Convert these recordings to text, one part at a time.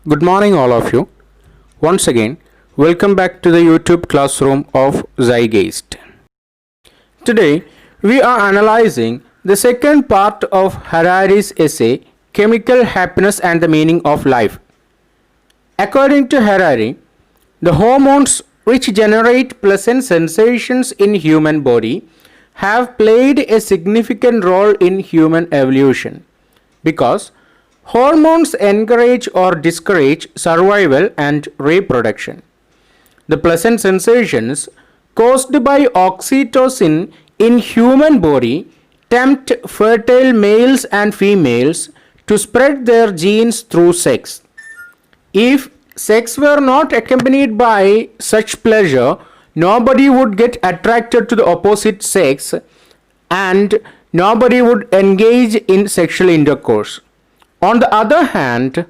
Good morning, all of you. Once again, welcome back to the YouTube classroom of Zeitgeist. Today, we are analyzing the second part of Harari's essay, Chemical Happiness and the Meaning of Life. According to Harari, the hormones which generate pleasant sensations in human body have played a significant role in human evolution because hormones encourage or discourage survival and reproduction. The pleasant sensations caused by oxytocin in human body tempt fertile males and females to spread their genes through sex. If sex were not accompanied by such pleasure, nobody would get attracted to the opposite sex and nobody would engage in sexual intercourse. On the other hand,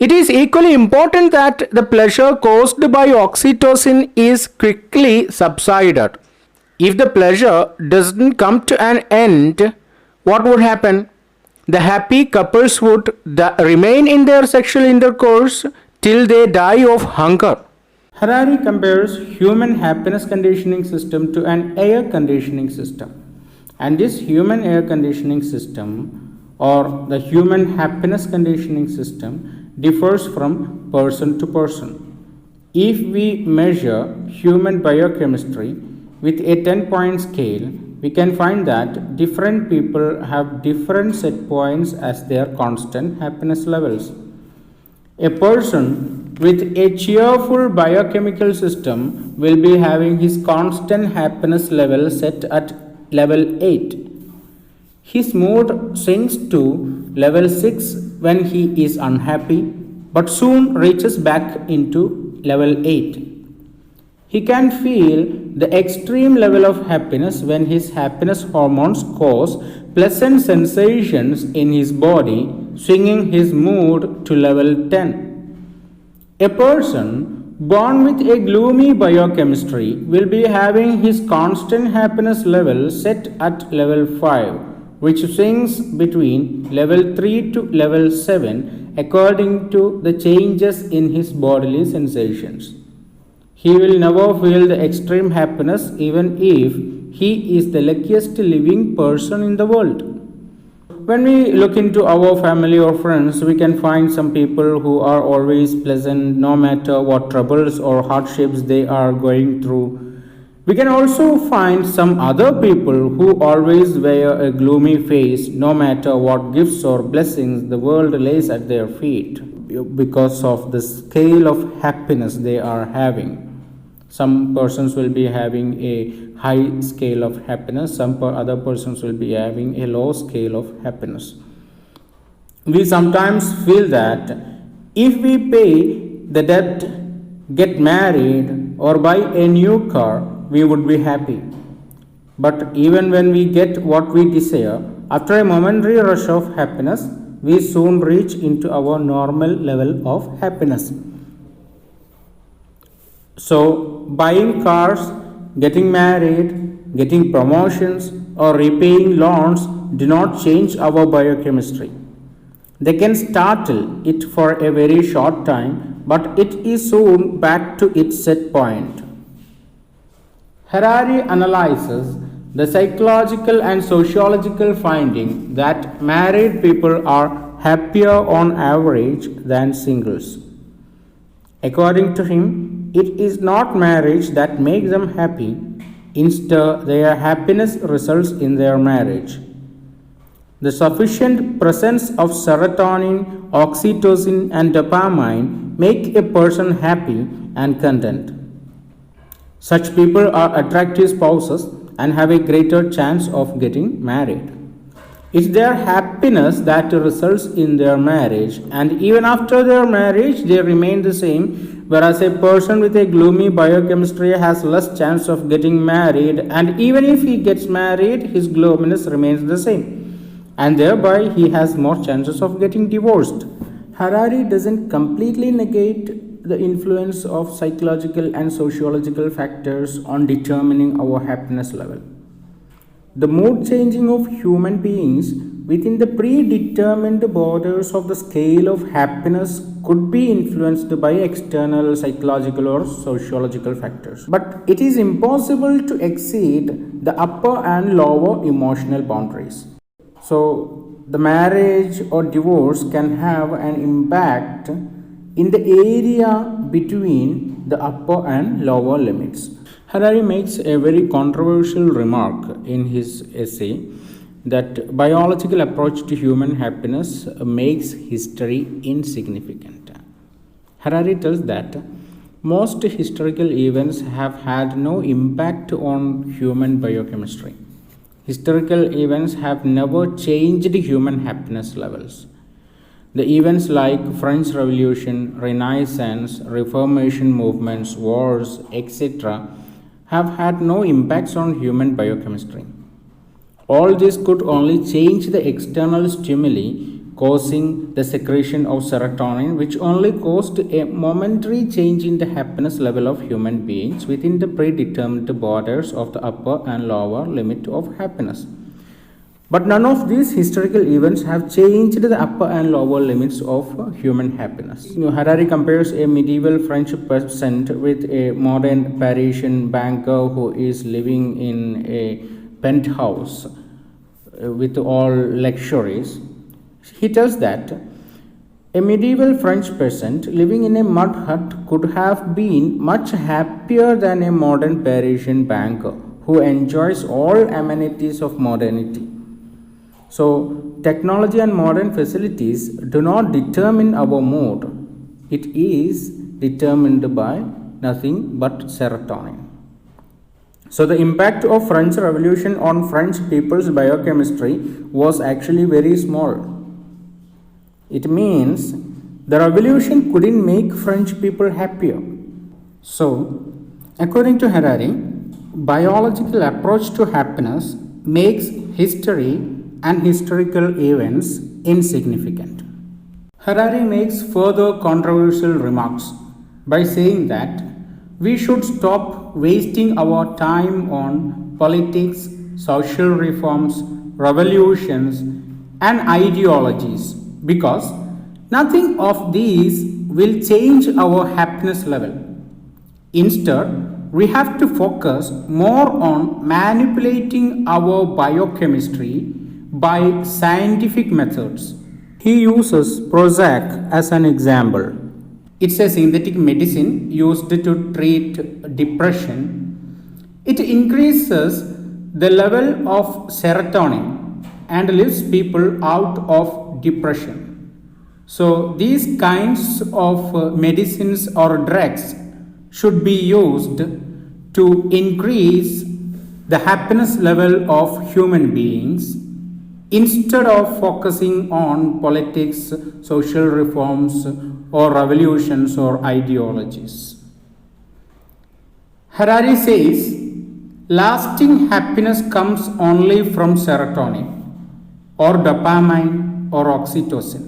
it is equally important that the pleasure caused by oxytocin is quickly subsided. If the pleasure doesn't come to an end, what would happen? The happy couples would remain in their sexual intercourse till they die of hunger. Harari compares human happiness conditioning system to an air conditioning system. And this human air conditioning system or the human happiness conditioning system differs from person to person. If we measure human biochemistry with a 10-point scale, we can find that different people have different set points as their constant happiness levels. A person with a cheerful biochemical system will be having his constant happiness level set at level 8. His mood sinks to level 6 when he is unhappy, but soon reaches back into level 8. He can feel the extreme level of happiness when his happiness hormones cause pleasant sensations in his body, swinging his mood to level 10. A person born with a gloomy biochemistry will be having his constant happiness level set at level 5, which swings between level 3 to level 7 according to the changes in his bodily sensations. He will never feel the extreme happiness even if he is the luckiest living person in the world. When we look into our family or friends, we can find some people who are always pleasant no matter what troubles or hardships they are going through. We can also find some other people who always wear a gloomy face no matter what gifts or blessings the world lays at their feet because of the scale of happiness they are having. Some persons will be having a high scale of happiness, some other persons will be having a low scale of happiness. We sometimes feel that if we pay the debt, get married, or buy a new car, we would be happy. But even when we get what we desire, after a momentary rush of happiness, we soon reach into our normal level of happiness. So, buying cars, getting married, getting promotions, or repaying loans do not change our biochemistry. They can startle it for a very short time, but it is soon back to its set point. Harari analyzes the psychological and sociological finding that married people are happier on average than singles. According to him, it is not marriage that makes them happy, instead their happiness results in their marriage. The sufficient presence of serotonin, oxytocin and dopamine make a person happy and content. Such people are attractive spouses and have a greater chance of getting married. It's their happiness that results in their marriage, and even after their marriage they remain the same, whereas a person with a gloomy biochemistry has less chance of getting married, and even if he gets married his gloominess remains the same, and thereby he has more chances of getting divorced. Harari doesn't completely negate the influence of psychological and sociological factors on determining our happiness level. The mood changing of human beings within the predetermined borders of the scale of happiness could be influenced by external psychological or sociological factors. But it is impossible to exceed the upper and lower emotional boundaries. So, the marriage or divorce can have an impact in the area between the upper and lower limits. Harari makes a very controversial remark in his essay that biological approach to human happiness makes history insignificant. Harari tells that most historical events have had no impact on human biochemistry. Historical events have never changed human happiness levels. The events like French Revolution, Renaissance, Reformation movements, wars, etc. have had no impacts on human biochemistry. All this could only change the external stimuli, causing the secretion of serotonin, which only caused a momentary change in the happiness level of human beings within the predetermined borders of the upper and lower limit of happiness. But none of these historical events have changed the upper and lower limits of human happiness. Harari compares a medieval French peasant with a modern Parisian banker who is living in a penthouse with all luxuries. He tells that a medieval French peasant living in a mud hut could have been much happier than a modern Parisian banker who enjoys all amenities of modernity. So, technology and modern facilities do not determine our mood. It is determined by nothing but serotonin. So, the impact of French Revolution on French people's biochemistry was actually very small. It means the revolution couldn't make French people happier. So, according to Harari, biological approach to happiness makes history and historical events insignificant. Harari makes further controversial remarks by saying that we should stop wasting our time on politics, social reforms, revolutions, and ideologies because nothing of these will change our happiness level. Instead, we have to focus more on manipulating our biochemistry by scientific methods. He uses Prozac as an example. It's a synthetic medicine used to treat depression. It increases the level of serotonin and lifts people out of depression. So, these kinds of medicines or drugs should be used to increase the happiness level of human beings instead of focusing on politics, social reforms, or revolutions or ideologies. Harari says, lasting happiness comes only from serotonin, or dopamine, or oxytocin.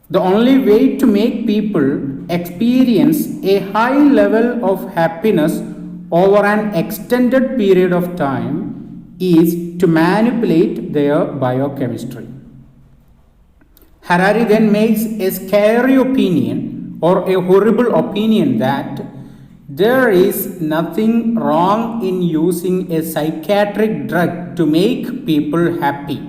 The only way to make people experience a high level of happiness over an extended period of time is to manipulate their biochemistry. Harari then makes a scary opinion or a horrible opinion that there is nothing wrong in using a psychiatric drug to make people happy.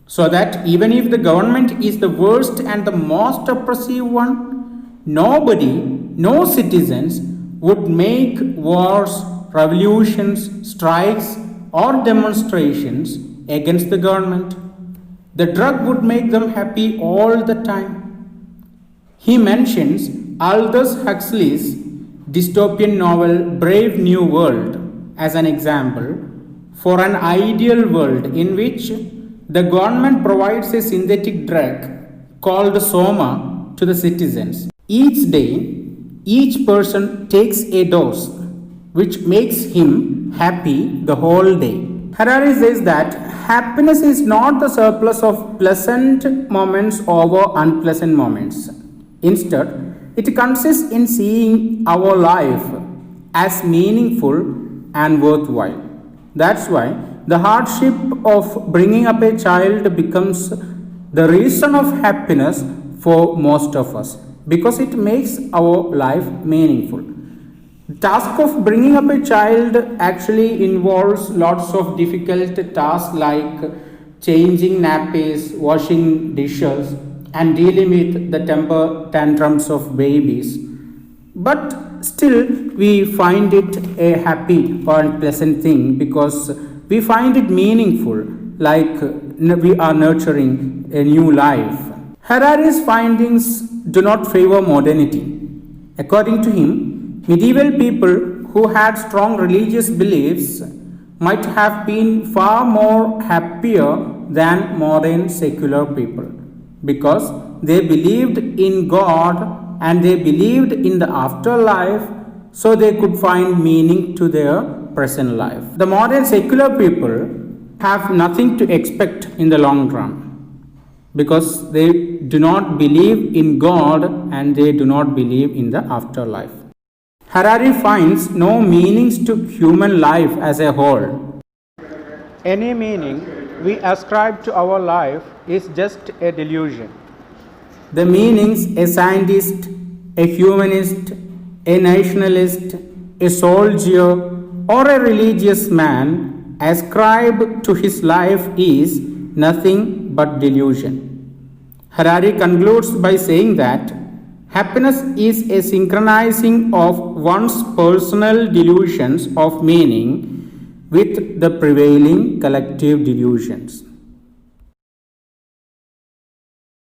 So that even if the government is the worst and the most oppressive one, no citizens would make wars, revolutions, strikes, or demonstrations against the government. The drug would make them happy all the time. He mentions Aldous Huxley's dystopian novel Brave New World as an example for an ideal world in which the government provides a synthetic drug called Soma to the citizens. Each day, each person takes a dose which makes him happy the whole day. Harari says that happiness is not the surplus of pleasant moments over unpleasant moments. Instead, it consists in seeing our life as meaningful and worthwhile. That's why the hardship of bringing up a child becomes the reason of happiness for most of us because it makes our life meaningful. The task of bringing up a child actually involves lots of difficult tasks like changing nappies, washing dishes, and dealing with the temper tantrums of babies. But still, we find it a happy or pleasant thing because we find it meaningful, like we are nurturing a new life. Harari's findings do not favor modernity. According to him, medieval people who had strong religious beliefs might have been far more happier than modern secular people because they believed in God and they believed in the afterlife, so they could find meaning to their present life. The modern secular people have nothing to expect in the long run because they do not believe in God and they do not believe in the afterlife. Harari finds no meanings to human life as a whole. Any meaning we ascribe to our life is just a delusion. The meanings a scientist, a humanist, a nationalist, a soldier, or a religious man ascribe to his life is nothing but delusion. Harari concludes by saying that happiness is a synchronizing of one's personal delusions of meaning with the prevailing collective delusions.